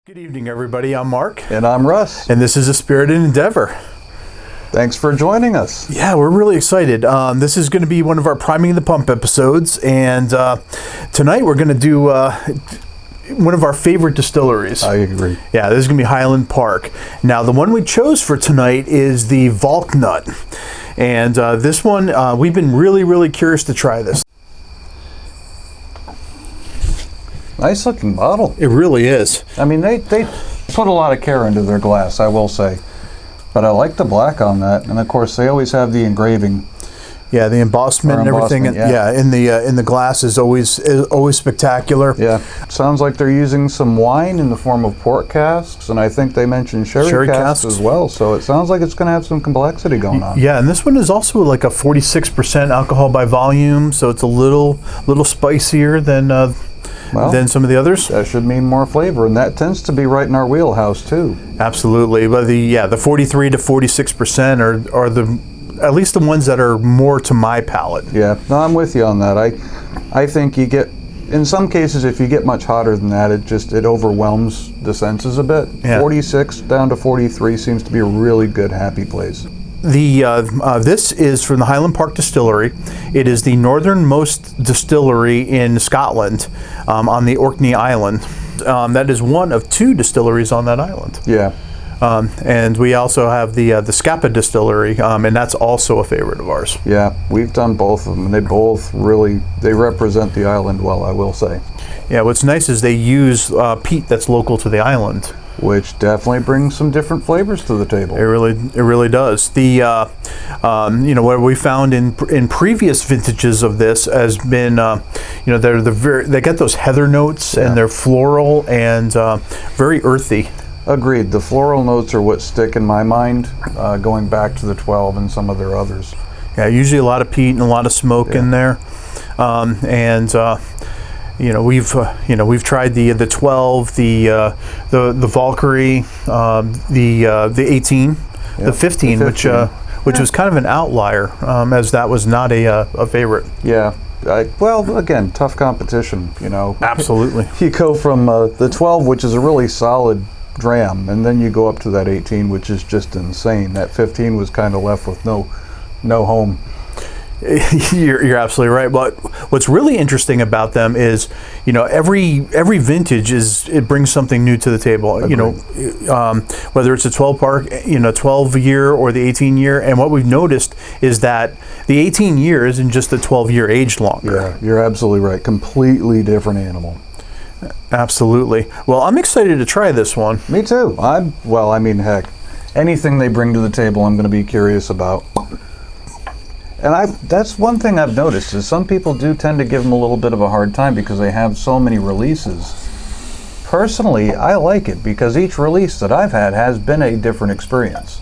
Good evening, everybody. I'm Mark. And I'm Russ. And this is A Spirited Endeavor. Thanks for joining us. Yeah, we're really excited. This is going to be one of our Priming the Pump episodes. And tonight we're going to do one of our favorite distilleries. I agree. Yeah, this is going to be Highland Park. Now, the one we chose for tonight is the Valknut. And this one, we've been really curious to try this. Nice looking bottle. It really is. I mean, they put a lot of care into their glass, I will say. But I like the black on that. And of course, they always have the engraving. Yeah, the embossment and everything. Yeah, in the glass is always spectacular. Yeah. Sounds like they're using some wine in the form of port casks, and I think they mentioned sherry casks as well. So it sounds like it's going to have some complexity going on. Yeah, and this one is also like a 46% alcohol by volume, so it's a little spicier than some of the others. That should mean more flavor, and that tends to be right in our wheelhouse too. Absolutely, but the 43 to 46% are the at least the ones that are more to my palate. Yeah, no, I'm with you on that. I think you get, in some cases, if you get much hotter than that, it overwhelms the senses a bit. Yeah. 46 down to 43 seems to be a really good happy place. This is from the Highland Park distillery. It is the northernmost distillery in Scotland, on the Orkney island. That is one of two distilleries on that island. Yeah. And we also have the Scapa distillery, and that's also a favorite of ours. Yeah, we've done both of them, and they represent the island well, I will say. Yeah, what's nice is they use peat that's local to the island, which definitely brings some different flavors to the table. It really does. The what we found in previous vintages of this has been they get those heather notes, and they're floral and very earthy. Agreed. The floral notes are what stick in my mind, going back to the 12 and some of their others. Yeah, usually a lot of peat and a lot of smoke in there, we've tried the 12, the Valkyrie, the 18, the 15, which was kind of an outlier, as that was not a favorite. Yeah. Well, again, tough competition, Absolutely. You go from the 12, which is a really solid dram, and then you go up to that 18, which is just insane. That 15 was kind of left with no home. You're absolutely right. But what's really interesting about them is, every vintage it brings something new to the table. Agreed. Whether it's a 12 year or the 18 year, and what we've noticed is that the 18 year isn't just the 12 year aged longer. Yeah, you're absolutely right. Completely different animal. Absolutely. Well, I'm excited to try this one. Me too. Heck, anything they bring to the table, I'm going to be curious about. And that's one thing I've noticed is some people do tend to give them a little bit of a hard time because they have so many releases. Personally, I like it because each release that I've had has been a different experience.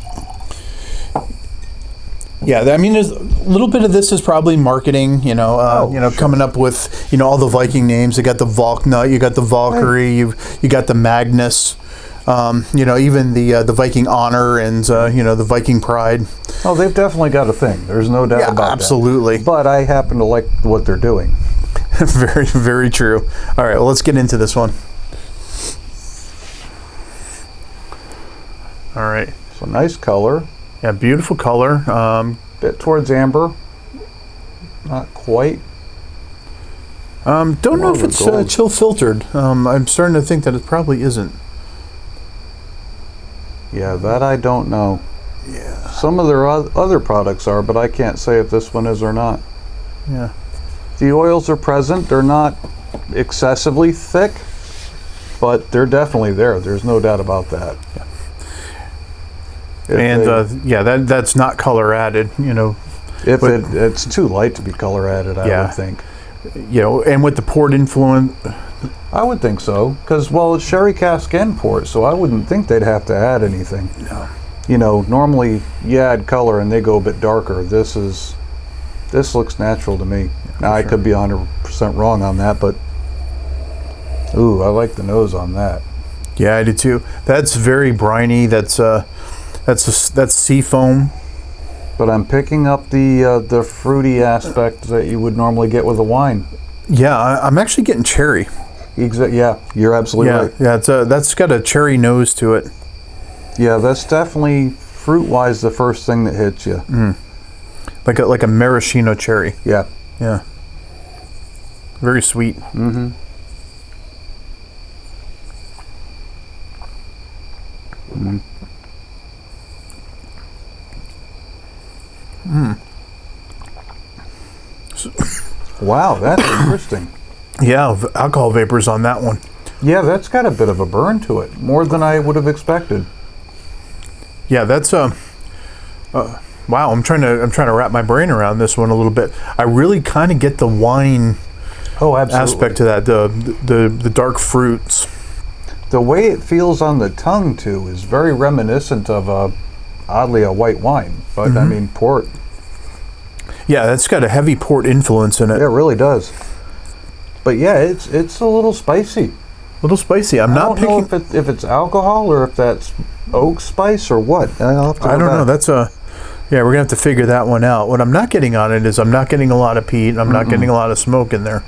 Yeah, there's a little bit of this is probably marketing, sure. Coming up with, all the Viking names. You got the Valknut, you got the Valkyrie, right. you got the Magnus, even the Viking Honor and, the Viking Pride. Oh, they've definitely got a thing. There's no doubt about that. Absolutely. But I happen to like what they're doing. Very, very true. All right, well, let's get into this one. All right. So nice color. Yeah, beautiful color. Bit towards amber. Not quite. Don't know if it's chill filtered. I'm starting to think that it probably isn't. Yeah, that I don't know. Yeah. Some of their other products are, but I can't say if this one is or not. Yeah. The oils are present. They're not excessively thick, but they're definitely there. There's no doubt about that. Yeah. That's not color added, If it's too light to be color added, I would think. And with the port influence, I would think so, because it's sherry cask and port, so I wouldn't think they'd have to add anything. No. Normally you add color and they go a bit darker. This looks natural to me. Now I could be 100% wrong on that, but ooh, I like the nose on that. Yeah, I do too. That's very briny. That's sea foam. But I'm picking up the fruity aspect that you would normally get with a wine. Yeah, I'm actually getting cherry. Yeah, you're absolutely right. Yeah, that's got a cherry nose to it. Yeah, that's definitely fruit-wise the first thing that hits you. Like a maraschino cherry. Yeah. Yeah. Very sweet. Mm-hmm. Wow, that's interesting. Yeah, alcohol vapors on that one. Yeah, that's got a bit of a burn to it, more than I would have expected. Yeah, that's wow. I'm trying to wrap my brain around this one a little bit. I really kind of get the wine aspect to that. The dark fruits. The way it feels on the tongue too is very reminiscent of oddly a white wine, but I mean port. Yeah, that's got a heavy port influence in it. Yeah, it really does. But yeah, it's a little spicy. A little spicy. I don't know if it's alcohol or if that's oak spice or what. I don't know. That's yeah, we're gonna have to figure that one out. What I'm not getting on it is I'm not getting a lot of peat. I'm not getting a lot of smoke in there.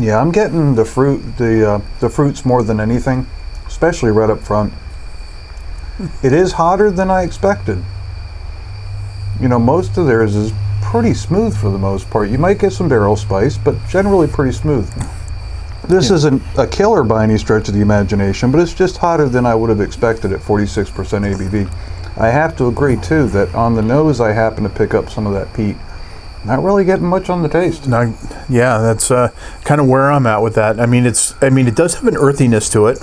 Yeah, I'm getting the fruits more than anything, especially right up front. It is hotter than I expected. You know, most of theirs is pretty smooth for the most part. You might get some barrel spice, but generally pretty smooth. This isn't a killer by any stretch of the imagination, but it's just hotter than I would have expected at 46% ABV. I have to agree too that on the nose I happen to pick up some of that peat. Not really getting much on the taste. Yeah, that's kind of where I'm at with that. I mean, it does have an earthiness to it,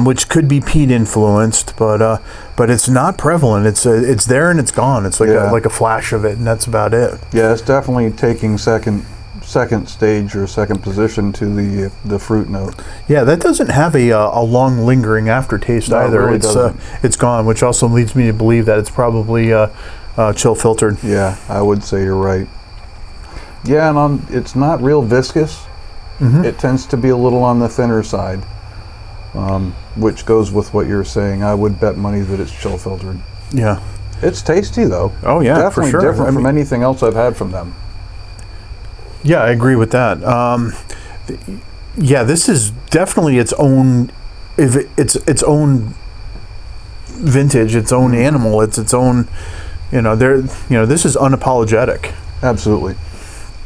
which could be peat influenced, but it's not prevalent. It's there and it's gone. It's like a flash of it, and that's about it. Yeah, it's definitely taking second stage or second position to the fruit note. Yeah, that doesn't have a long lingering aftertaste either. It really it's gone, which also leads me to believe that it's probably chill filtered. Yeah, I would say you're right. Yeah, and it's not real viscous. It tends to be a little on the thinner side, which goes with what you're saying. I would bet money that it's chill filtered. Yeah, it's tasty though. Oh yeah, definitely for sure. Different from anything else I've had from them. Yeah, I agree with that. Yeah, this is definitely its own. If it's its own vintage, its own animal, it's its own. This is unapologetic. Absolutely.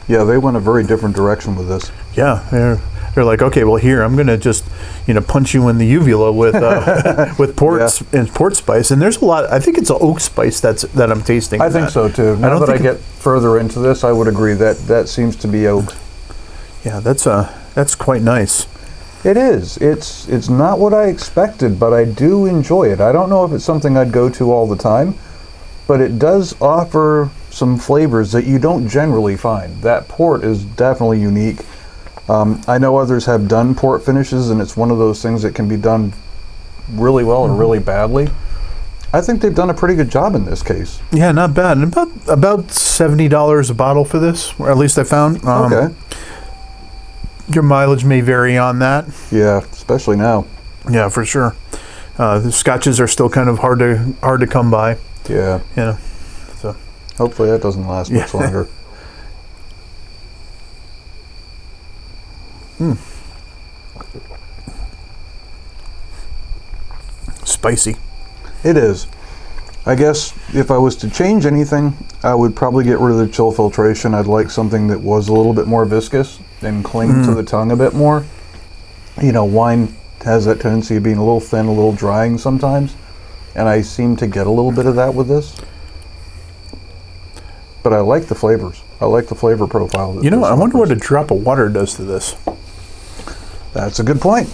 Yeah, they went a very different direction with this. Yeah, they're like, okay, well here I'm gonna just punch you in the uvula with with port spice, and there's a lot. I think it's an oak spice that I'm tasting. I think so too. Now that I get further into this, I would agree that seems to be oak. Yeah, that's quite nice. It is. It's not what I expected, but I do enjoy it. I don't know if it's something I'd go to all the time, but it does offer some flavors that you don't generally find. That port is definitely unique. I know others have done port finishes, and it's one of those things that can be done really well or really badly. I think they've done a pretty good job in this case. Yeah, not bad. And about $70 a bottle for this, or at least I found. Okay. Your mileage may vary on that. Yeah, especially now. Yeah, for sure. The scotches are still kind of hard to come by. Yeah. So hopefully that doesn't last much longer. Spicy. It is. I guess if I was to change anything, I would probably get rid of the chill filtration. I'd like something that was a little bit more viscous and cling to the tongue a bit more. Wine has that tendency of being a little thin, a little drying sometimes, and I seem to get a little bit of that with this. But I like the flavors. I like the flavor profile. I wonder what a drop of water does to this. That's a good point.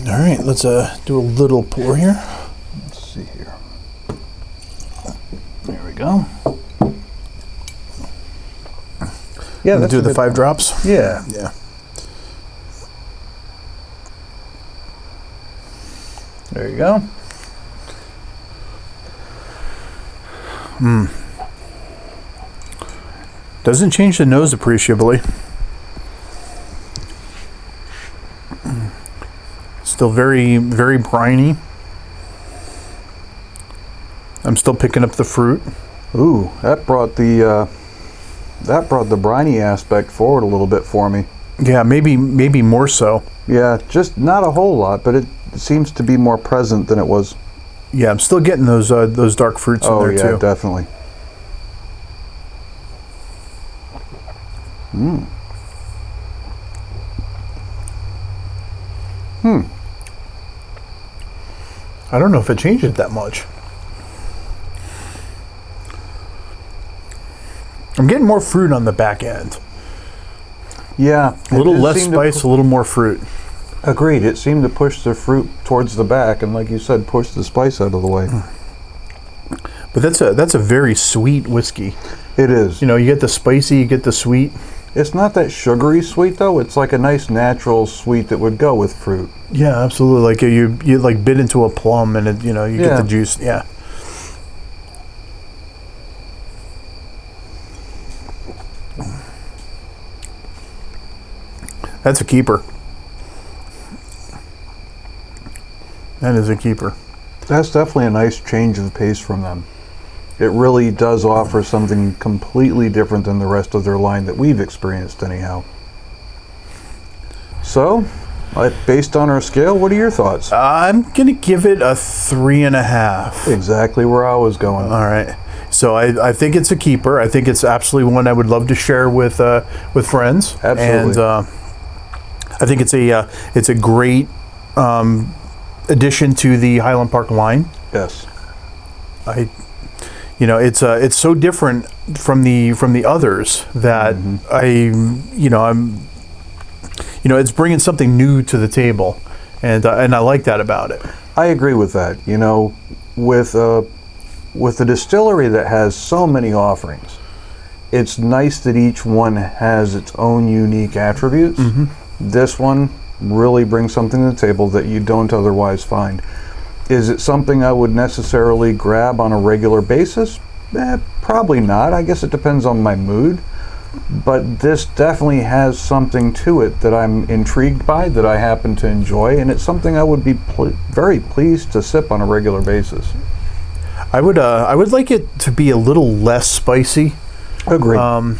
All right, let's do a little pour here. Let's see here. There we go. Yeah, let's do the 5 drops. Yeah. Yeah. There you go. Doesn't change the nose appreciably. Still very, very briny. I'm still picking up the fruit. Ooh, that brought the briny aspect forward a little bit for me. Yeah, maybe more so. Yeah, just not a whole lot, but it seems to be more present than it was. Yeah, I'm still getting those dark fruits in there too. Oh yeah, definitely. I don't know if it changed it that much. I'm getting more fruit on the back end. Yeah. A little less spice, a little more fruit. Agreed. It seemed to push the fruit towards the back, and like you said, push the spice out of the way. But that's a very sweet whiskey. It is. You know, you get the spicy, you get the sweet. It's not that sugary sweet though. It's like a nice natural sweet that would go with fruit. Yeah, absolutely. Like you like bit into a plum, and it, you know, you get the juice. Yeah. That's a keeper. That is a keeper. That's definitely a nice change of pace from them. It really does offer something completely different than the rest of their line that we've experienced anyhow. So, based on our scale, what are your thoughts? I'm going to give it a 3.5. Exactly where I was going. All right. So I think it's a keeper. I think it's absolutely one I would love to share with friends. Absolutely. And I think it's a great addition to the Highland Park line. Yes. It's so different from the others that it's bringing something new to the table, and I like that about it. I agree with that. You know, with a distillery that has so many offerings, it's nice that each one has its own unique attributes. This one really brings something to the table that you don't otherwise find. Is it something I would necessarily grab on a regular basis? Probably not. I guess it depends on my mood. But this definitely has something to it that I'm intrigued by, that I happen to enjoy, and it's something I would be very pleased to sip on a regular basis. I would like it to be a little less spicy. Agree. I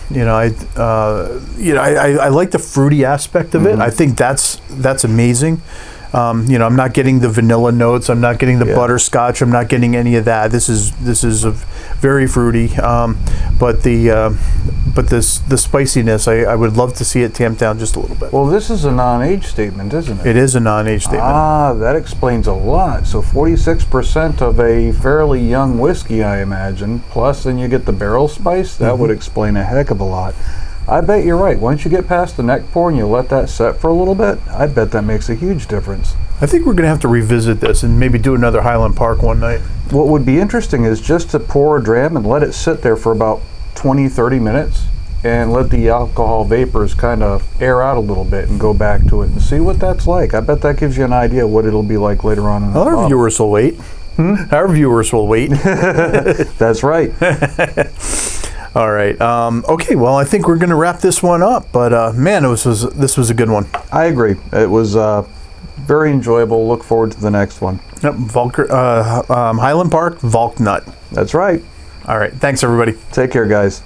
like the fruity aspect of it. I think that's amazing. I'm not getting the vanilla notes. I'm not getting the butterscotch. I'm not getting any of that. This is a very fruity. But the spiciness, I would love to see it tamped down just a little bit. Well, this is a non-age statement, isn't it? It is a non-age statement. Ah, that explains a lot. So 46% of a fairly young whiskey, I imagine. Plus, then you get the barrel spice. That would explain a heck of a lot. I bet you're right. Once you get past the neck pour and you let that set for a little bit, I bet that makes a huge difference. I think we're going to have to revisit this and maybe do another Highland Park one night. What would be interesting is just to pour a dram and let it sit there for about 20-30 minutes and let the alcohol vapors kind of air out a little bit and go back to it and see what that's like. I bet that gives you an idea what it'll be like later on in the Our viewers will wait. Our viewers will wait. That's right. All right. Okay. Well, I think we're going to wrap this one up. But man, this was a good one. I agree. It was very enjoyable. Look forward to the next one. Yep. Highland Park Valknut. That's right. All right. Thanks, everybody. Take care, guys.